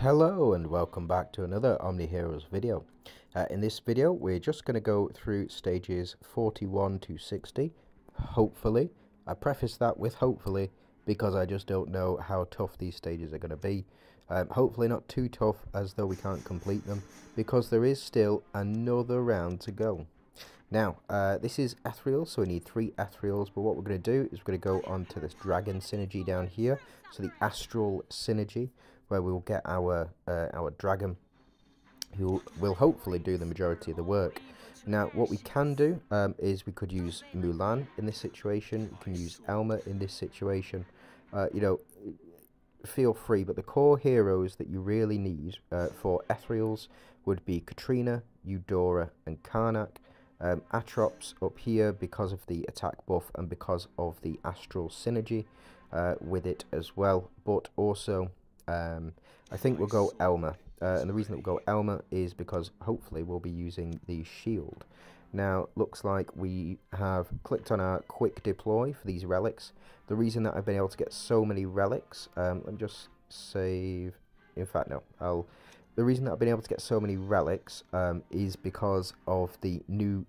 Hello and welcome back to another OMNIHEROES video. In this video we're just going to go through stages 41 to 60, hopefully. I preface that with hopefully because I just don't know how tough these stages are going to be. Hopefully not too tough as though we can't complete them, because there is still another round to go. Now, this is ethereal, so we need 3 ethereals, but what we're going to do is we're going to go on to this dragon synergy down here, so the astral synergy, where we will get our dragon, who will hopefully do the majority of the work. Now, what we can do is we could use Mulan in this situation, we can use Elma in this situation, feel free, but the core heroes that you really need for ethereals would be Katrina, Eudora, and Karnak. Atrops up here because of the attack buff and because of the astral synergy with it as well, but also I think we'll go Elma, and the reason that we'll go Elma is because hopefully we'll be using the shield. Now, looks like we have clicked on our quick deploy for these relics. The reason that I've been able to get so many relics, let me just save, in fact no, the reason that I've been able to get so many relics is because of the new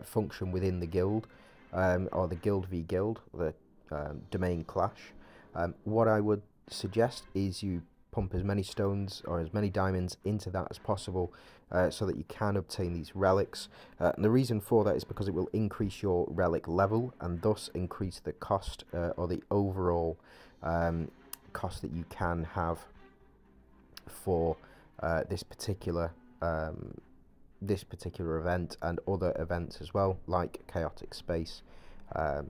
function within the guild, or the guild v guild, the domain clash. What I would suggest is you pump as many stones or as many diamonds into that as possible, so that you can obtain these relics. And the reason for that is because it will increase your relic level and thus increase the cost, or the overall cost that you can have for this particular event and other events as well, like chaotic space,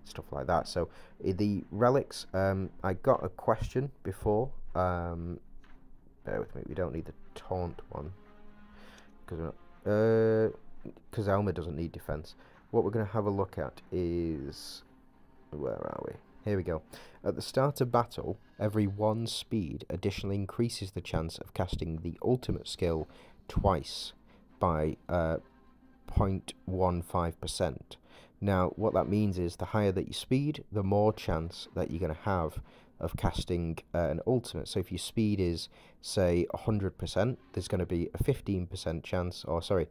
stuff like that. So the relics, I got a question before, bear with me, we don't need the taunt one because Elma doesn't need defense. What we're going to have a look at is, where are we? Here we go. At the start of battle, every 1 speed additionally increases the chance of casting the ultimate skill twice by 0.15%. Now, what that means is the higher that you speed, the more chance that you're going to have of casting an ultimate. So if your speed is, say, 100%, there's going to be a 15% chance, or sorry,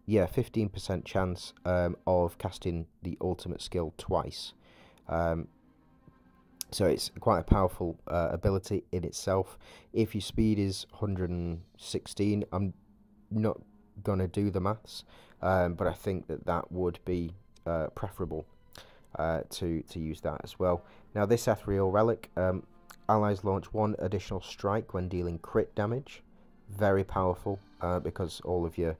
yeah, 15% chance of casting the ultimate skill twice. So it's quite a powerful ability in itself. If your speed is 116, I'm not going to do the maths, but I think that would be preferable to use that as well. Now, this ethereal relic, allies launch 1 additional strike when dealing crit damage. Very powerful, because all of your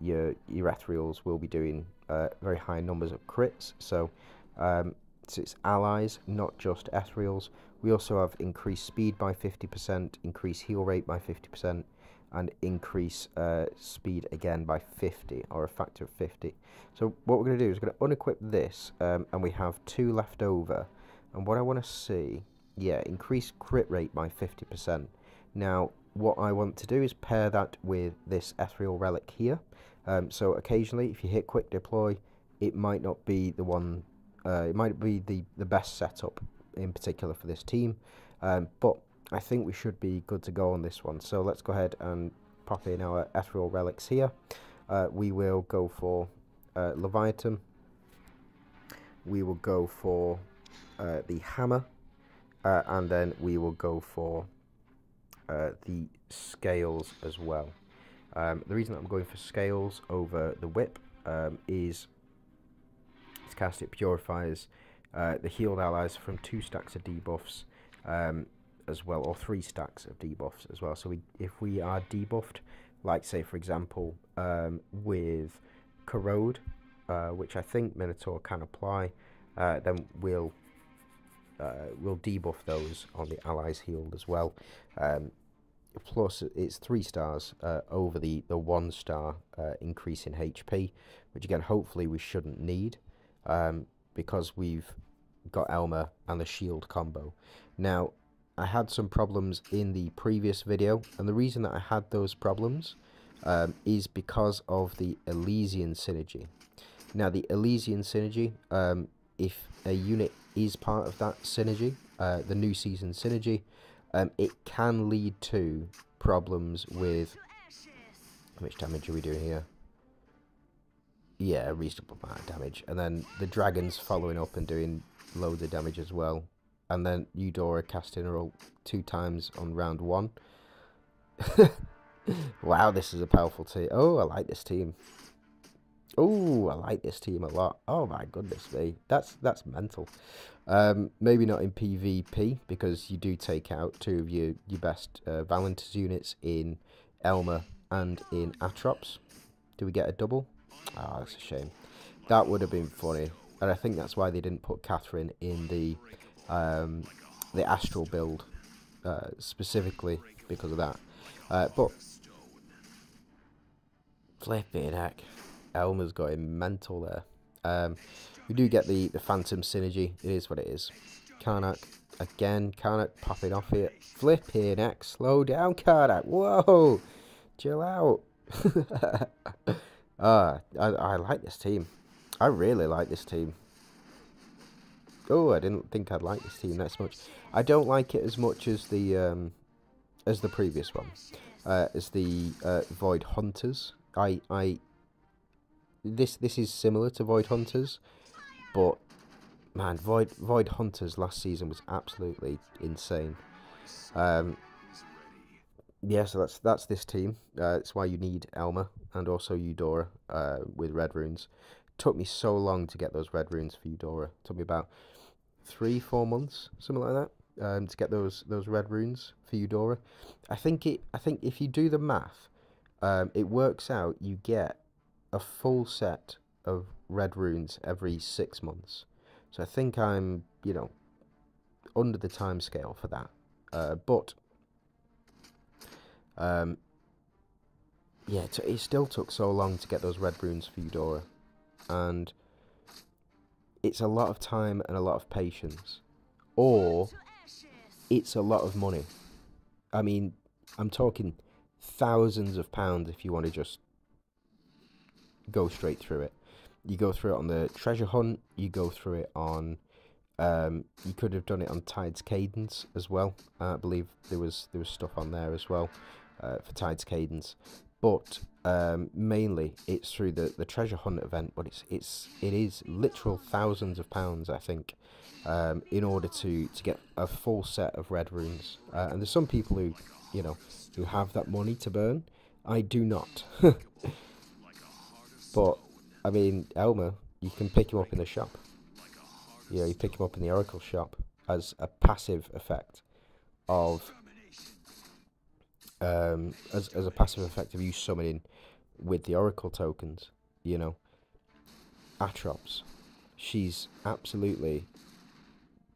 ethereals will be doing very high numbers of crits. So it's allies, not just ethereals. We also have increased speed by 50%, increased heal rate by 50%, and increase speed again by 50, or a factor of 50. So what we're going to do is we're going to unequip this, and we have 2 left over. And what I want to see, yeah, increase crit rate by 50%. Now, what I want to do is pair that with this ethereal relic here. So occasionally, if you hit quick deploy, it might not be the one. It might be the best setup in particular for this team, but I think we should be good to go on this one. So let's go ahead and pop in our ethereal relics here. We will go for Leviathan. We will go for the hammer, and then we will go for the scales as well. The reason that I'm going for scales over the whip is to cast it purifies the healed allies from 2 stacks of debuffs as well, or 3 stacks of debuffs as well. So if we are debuffed, like say for example with corrode, which I think Minotaur can apply, then we'll debuff those on the allies healed as well. Plus it's 3 stars over the 1 star increase in HP, which again hopefully we shouldn't need, because we've got Elma and the shield combo. Now, I had some problems in the previous video, and the reason that I had those problems is because of the Elysian synergy. Now, the Elysian synergy, if a unit is part of that synergy, the new season synergy, it can lead to problems with... How much damage are we doing here? Yeah, a reasonable amount of damage. And then the dragon's following up and doing loads of damage as well. And then Eudora casting her ult 2 times on round 1. Wow, this is a powerful team. Oh, I like this team. Oh, I like this team a lot. Oh my goodness me. That's mental. Maybe not in PvP, because you do take out 2 of your best Valentis units in Elmer and in Atrops. Do we get a double? Ah, that's a shame. That would have been funny. And I think that's why they didn't put Catherine in the Astral build, specifically because of that. But flipping heck, Elmer's got him mental there. We do get the Phantom synergy. It is what it is. Karnak again. Karnak popping off here. Flipping heck, slow down, Karnak. Whoa, chill out. I like this team. I really like this team. Oh, I didn't think I'd like this team that much. I don't like it as much as the previous one, as the Void Hunters. This is similar to Void Hunters, but man, Void Hunters last season was absolutely insane. Yeah, so that's this team. That's why you need Elmer and also Eudora with red runes. Took me so long to get those red runes for Eudora. Took me about 3-4 months, something like that, to get those red runes for Eudora. I think if you do the math, it works out you get a full set of red runes every 6 months. So I think I'm, under the time scale for that. But yeah, it still took so long to get those red runes for Eudora, and it's a lot of time and a lot of patience, or it's a lot of money. I mean, I'm talking thousands of pounds if you want to just go straight through it. You go through it on the treasure hunt, you go through it on... you could have done it on Tide's Cadence as well. I believe there was stuff on there as well for Tide's Cadence. But mainly it's through the treasure hunt event, but it is literal thousands of pounds, I think, in order to get a full set of red runes. And there's some people who have that money to burn. I do not. But I mean, Elmer, you can pick him up in the shop. You pick him up in the Oracle shop as a passive effect of as a passive effect of you summoning with the Oracle tokens. Atrops, she's absolutely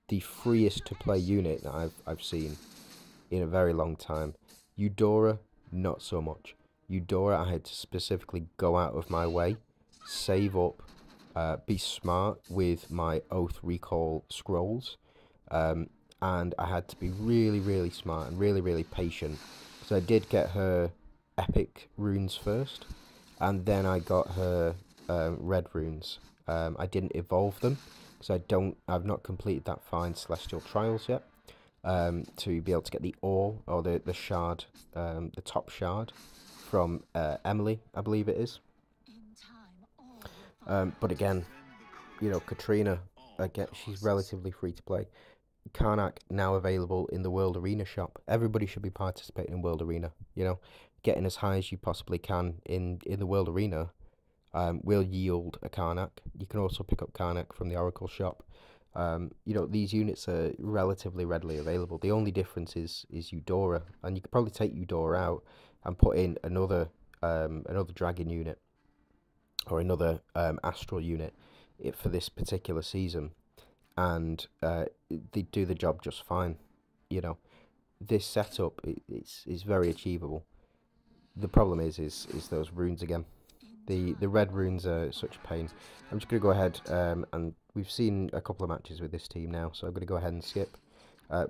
the freest to play unit that I've seen in a very long time. Eudora, not so much. Eudora, I had to specifically go out of my way, save up, be smart with my Oath Recall scrolls, and I had to be really, really smart and really, really patient. So I did get her epic runes first, and then I got her red runes. I didn't evolve them because I've not completed that fine Celestial Trials yet, to be able to get the ore or the shard, the top shard from Emily, I believe it is. But again, Katrina, again, she's relatively free to play. Karnak now available in the World Arena shop. Everybody should be participating in World Arena. Getting as high as you possibly can in the World Arena will yield a Karnak. You can also pick up Karnak from the Oracle shop. These units are relatively readily available. The only difference is Eudora, and you could probably take Eudora out and put in another dragon unit or another astral unit for this particular season, and they do the job just fine. This setup is very achievable. The problem is those runes again. The red runes are such a pain. I'm just going to go ahead and we've seen a couple of matches with this team now, so I'm going to go ahead and skip.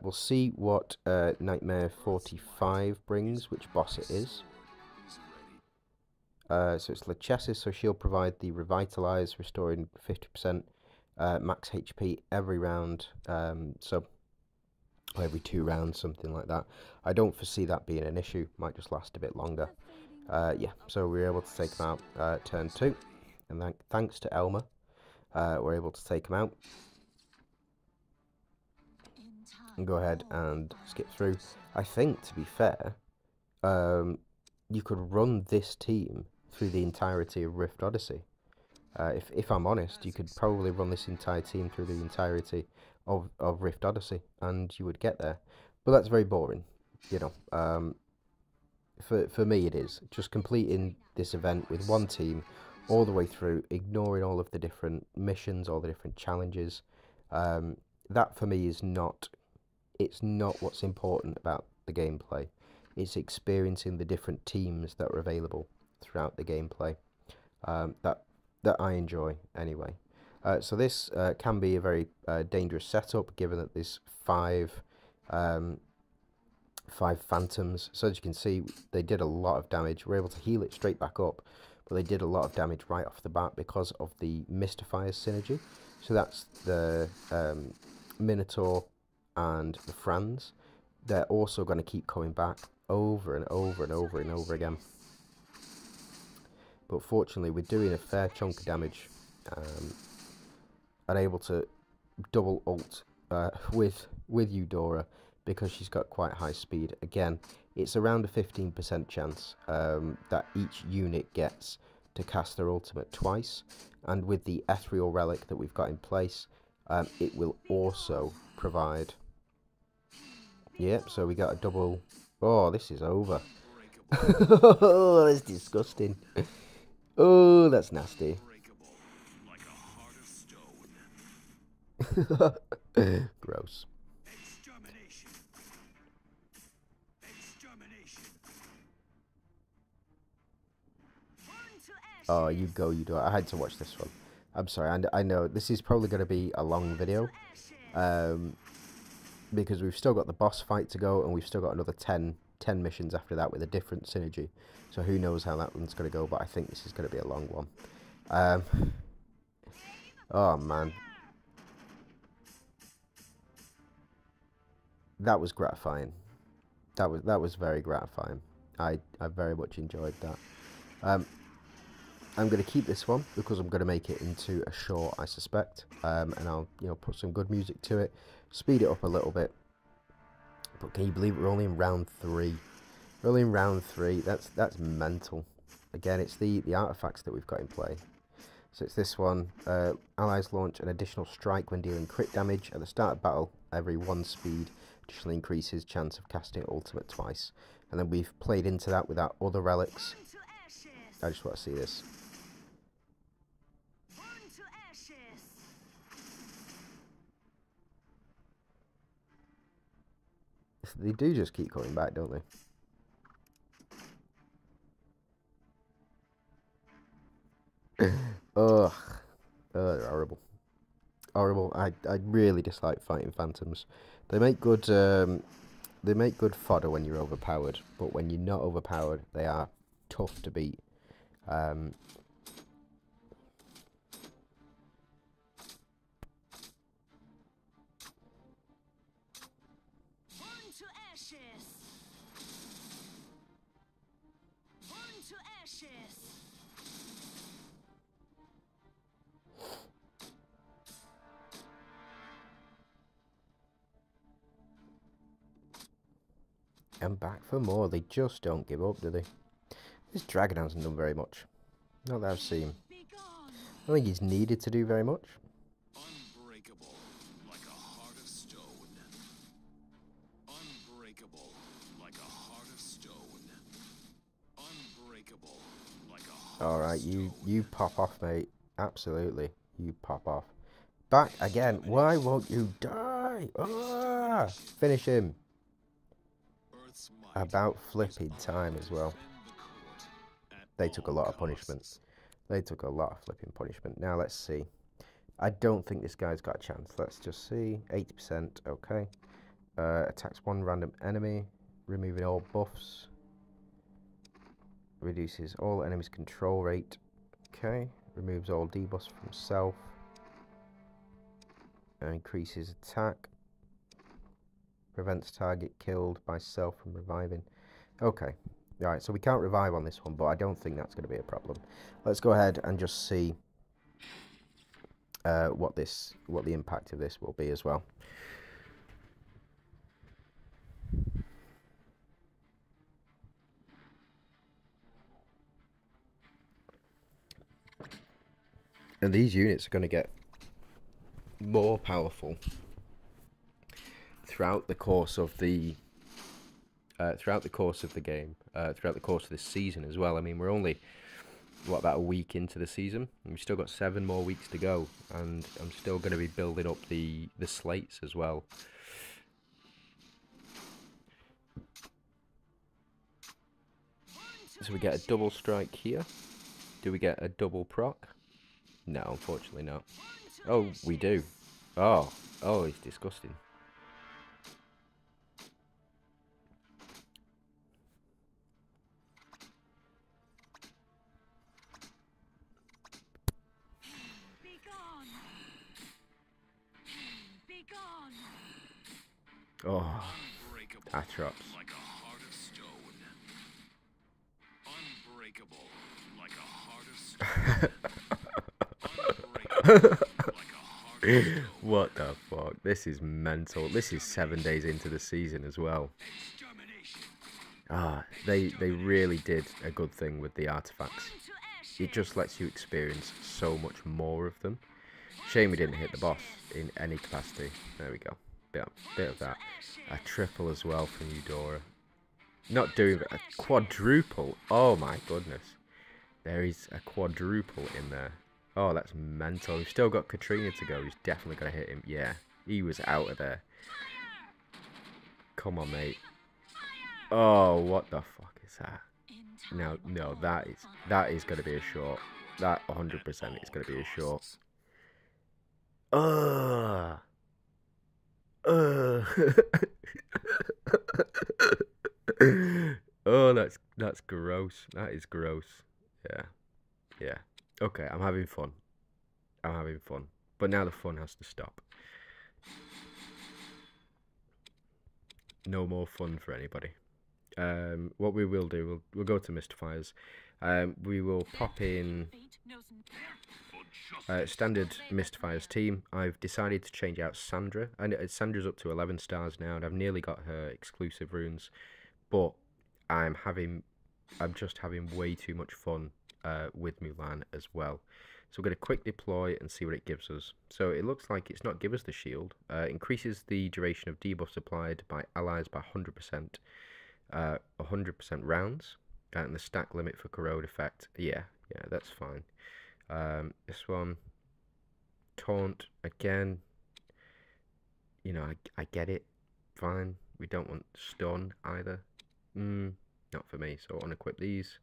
We'll see what Nightmare 45 brings, which boss it is. So it's Lachesis, so she'll provide the Revitalize, restoring 50% max HP every round. So or every 2 rounds, something like that. I don't foresee that being an issue. Might just last a bit longer. Yeah, so we were able to take him out turn 2, and then thanks to Elmer, we're able to take him out and go ahead and skip through. I think, to be fair, you could run this team through the entirety of Rift Odyssey. If I'm honest, you could probably run this entire team through the entirety of Rift Odyssey, and you would get there. But that's very boring, you know. For me, it is just completing this event with one team all the way through, ignoring all of the different missions, all the different challenges. That for me is not. It's not what's important about the gameplay. It's experiencing the different teams that are available throughout the gameplay. That I enjoy anyway. So this can be a very dangerous setup, given that there's five phantoms. So as you can see, they did a lot of damage. We're able to heal it straight back up, but they did a lot of damage right off the bat because of the Mystifiers synergy. So that's the Minotaur and the Franz. They're also going to keep coming back over and over and over and over again. But fortunately, we're doing a fair chunk of damage and able to double ult with Eudora because she's got quite high speed. Again, it's around a 15% chance that each unit gets to cast their ultimate twice. And with the Ethereal Relic that we've got in place, it will also provide... Yep, so we got a double... Oh, this is over. Oh, that's disgusting. Oh, that's nasty. Gross. Oh, you go, you do it. I had to watch this one. I'm sorry, I know this is probably going to be a long video. Because we've still got the boss fight to go, and we've still got another 10 missions after that with a different synergy. So who knows how that one's going to go, but I think this is going to be a long one. Oh, man. That was gratifying. That was very gratifying. I very much enjoyed that. I'm going to keep this one because I'm going to make it into a short, I suspect. And I'll put some good music to it, speed it up a little bit. But can you believe we're only in round 3? We're only in round 3. That's mental. Again, it's the artifacts that we've got in play. So it's this one. Allies launch an additional strike when dealing crit damage at the start of battle. Every 1 speed additionally increases chance of casting ultimate twice. And then we've played into that with our other relics. I just want to see this. They do just keep coming back, don't they? Ugh. They're horrible. Horrible. I really dislike fighting phantoms. They make good fodder when you're overpowered, but when you're not overpowered, they are tough to beat. And back for more. They just don't give up, do they? This dragon hasn't done very much. Not that I've seen. I don't think he's needed to do very much. Unbreakable, like a heart of stone. Unbreakable, like a heart of stone. Unbreakable, like a heart. All right, you pop off, mate. Absolutely, you pop off. Back again. Why won't you die? Ah! Finish him. About flipping time as well. They took a lot of punishment. They took a lot of flipping punishment. Now let's see. I don't think this guy's got a chance. Let's just see. 80%. Okay. Attacks 1 random enemy. Removing all buffs. Reduces all enemies' control rate. Okay. Removes all debuffs from self. And increases attack. Prevents target killed by self from reviving. Okay. Alright, so we can't revive on this one, but I don't think that's going to be a problem. Let's go ahead and just see what the impact of this will be as well. And these units are going to get more powerful throughout the course of the game, throughout the course of this season as well. I mean, we're only about a week into the season, and we've still got 7 more weeks to go, and I'm still going to be building up the slates as well. So we get a double strike here. Do we get a double proc? No, unfortunately not. Oh, we do. Oh, it's disgusting. Oh, Atrops. What the fuck? This is mental. This is 7 days into the season as well. Ah, they really did a good thing with the artifacts. It just lets you experience so much more of them. Shame we didn't hit the boss in any capacity. There we go. Bit of that. A triple as well from Eudora. Not doing a quadruple. Oh my goodness. There is a quadruple in there. Oh, that's mental. We've still got Katrina to go. He's definitely going to hit him. Yeah, he was out of there. Come on, mate. Oh, what the fuck is that? No, that is going to be a short. That 100% is going to be a short. Oh, that's gross. That is gross. Yeah. Okay, I'm having fun. But now the fun has to stop. No more fun for anybody. What we will do, we'll go to Mystifiers. We will pop in standard Mystifiers team. I've decided to change out Sandra. And Sandra's up to 11 stars now, and I've nearly got her exclusive runes. But I'm just having way too much fun with Mulan as well. So we're going to quick deploy and see what it gives us. So it looks like it's not give us the shield. Increases the duration of debuffs applied by allies by 100%. 100% rounds. And the stack limit for corrode effect. Yeah, that's fine. This one, taunt again. You know, I get it. Fine. We don't want stun either. Not for me. So unequip these.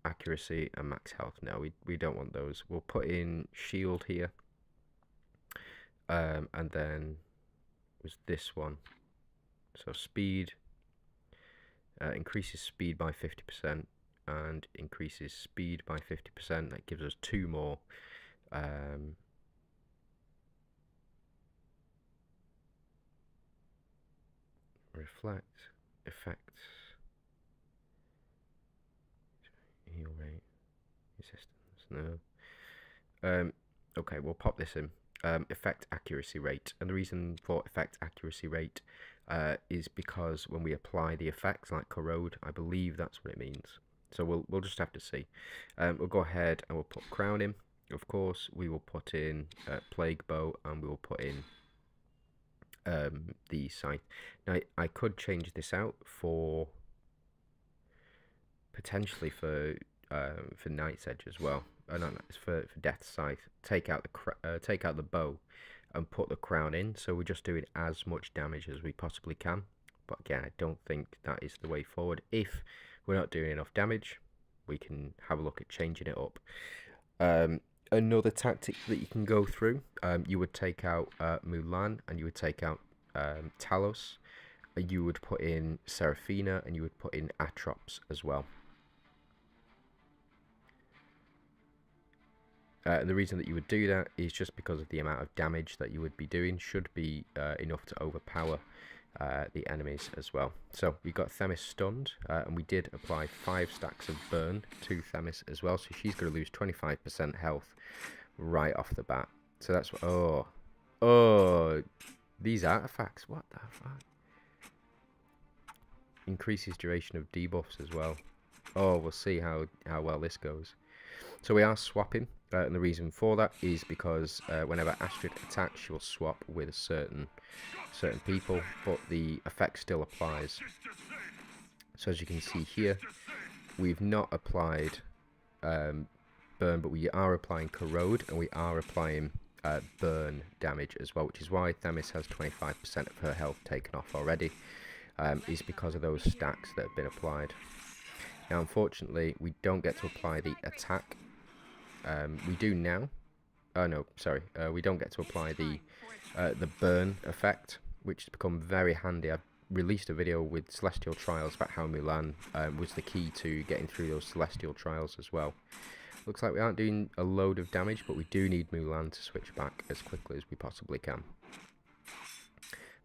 Accuracy and max health. No, we don't want those. We'll put in shield here. And then was this one. So speed. Increases speed by 50% and increases speed by 50%. That gives us 2 more. Reflect, effects, heal rate, resistance, no. Okay, we'll pop this in. Effect accuracy rate, and the reason for effect accuracy rate is because when we apply the effects like corrode, I believe that's what it means. So we'll just have to see. We'll go ahead and we'll put crown in. Of course, we will put in plague bow, and we will put in the scythe. Now I could change this out for potentially for Knight's Edge as well. No, it's for Death's Scythe. Take out the bow and put the crown in, so we're just doing as much damage as we possibly can. But again, I don't think that is the way forward. If we're not doing enough damage, we can have a look at changing it up. Another tactic that you can go through, you would take out Mulan, and you would take out Talos, and you would put in Seraphina, and you would put in Atrops as well. And the reason that you would do that is just because of the amount of damage that you would be doing should be enough to overpower the enemies as well. So we got Themis stunned, and we did apply 5 stacks of burn to Themis as well, so she's going to lose 25% health right off the bat. So that's what... Oh, these artifacts, what the fuck? Increases duration of debuffs as well. Oh, we'll see how well this goes. So we are swapping, and the reason for that is because whenever Astrid attacks, she will swap with certain people, but the effect still applies. So as you can see here, we've not applied burn, but we are applying corrode, and we are applying burn damage as well, which is why Themis has 25% of her health taken off already, is because of those stacks that have been applied. Now unfortunately we don't get to apply the attack. We do now. Oh no, sorry. We don't get to apply the burn effect, which has become very handy. I've released a video with Celestial Trials about how Mulan was the key to getting through those Celestial Trials as well. Looks like we aren't doing a load of damage, but we do need Mulan to switch back as quickly as we possibly can.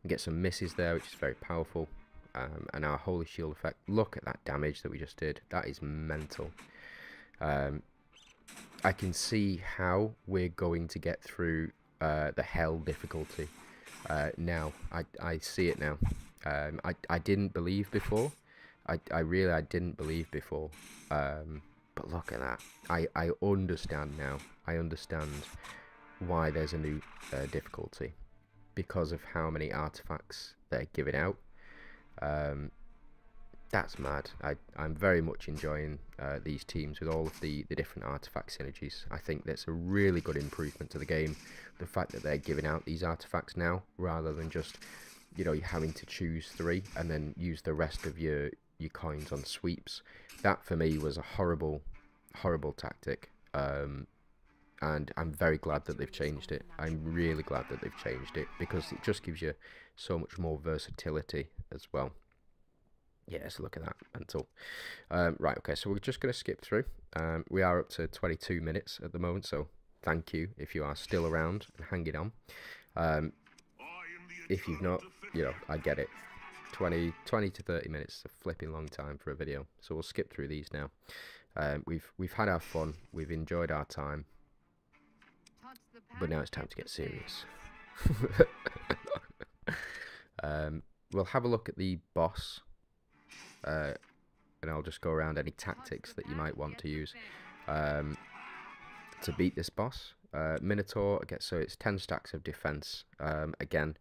We get some misses there, which is very powerful. And our Holy Shield effect, look at that damage that we just did. That is mental. I can see how we're going to get through the hell difficulty now. I see it now. I didn't believe before. I really didn't believe before. But look at that. I understand now. I understand why there's a new difficulty. Because of how many artifacts they're giving out. That's mad. I'm very much enjoying these teams with all of the different artifact synergies. I think that's a really good improvement to the game. The fact that they're giving out these artifacts now, rather than just, you know, having to choose 3 and then use the rest of your coins on sweeps. That for me was a horrible tactic. And I'm very glad that they've changed it. I'm really glad that they've changed it, because it just gives you so much more versatility as well. Yes, look at that, mental. Right, okay, so we're just going to skip through. We are up to 22 minutes at the moment, so thank you if you are still around and hanging on. If you've not, you know, I get it. 20 to 30 minutes is a flipping long time for a video, so we'll skip through these now. We've had our fun, we've enjoyed our time, but now it's time to get serious. We'll have a look at the boss, and I'll just go around any tactics that you might want to use to beat this boss. Minotaur, okay, so it's 10 stacks of defense. Again,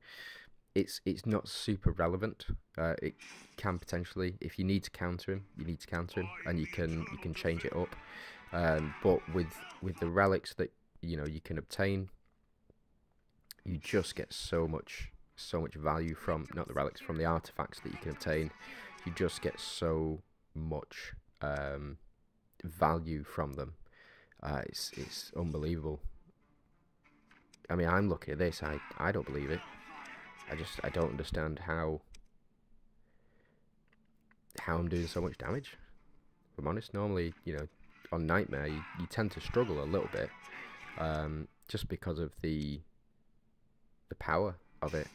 it's not super relevant. It can potentially, if you need to counter him, you need to counter him, and you can change it up. But with the relics that you know you can obtain, you just get so much value from, not the relics, from the artifacts that you can obtain. You just get so much value from them. It's unbelievable. I mean, I'm looking at this, I don't believe it. I don't understand how I'm doing so much damage. If I'm honest, normally, you know, on Nightmare you tend to struggle a little bit, just because of the power of it.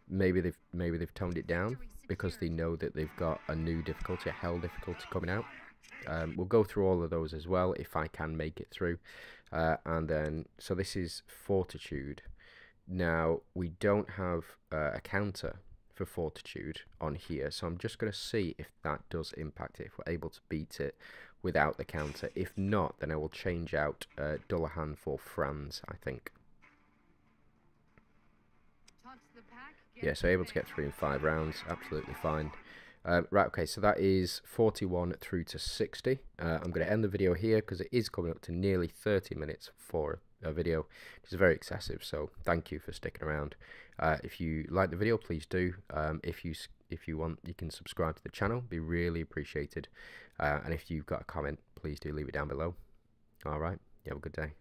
Maybe they've toned it down because they know that they've got a new difficulty, a hell difficulty coming out. We'll go through all of those as well if I can make it through. And then, so this is Fortitude. Now, we don't have a counter for Fortitude on here, so I'm just going to see if that does impact it, if we're able to beat it without the counter. If not, then I will change out Dullahan for Franz, I think. Yeah, so able to get through in 5 rounds, absolutely fine. Right, okay, so that is 41 through to 60. I'm going to end the video here because it is coming up to nearly 30 minutes for a video, which is very excessive, so thank you for sticking around. If you like the video, please do. If you want, you can subscribe to the channel, be really appreciated. And if you've got a comment, please do leave it down below. Alright, you have a good day.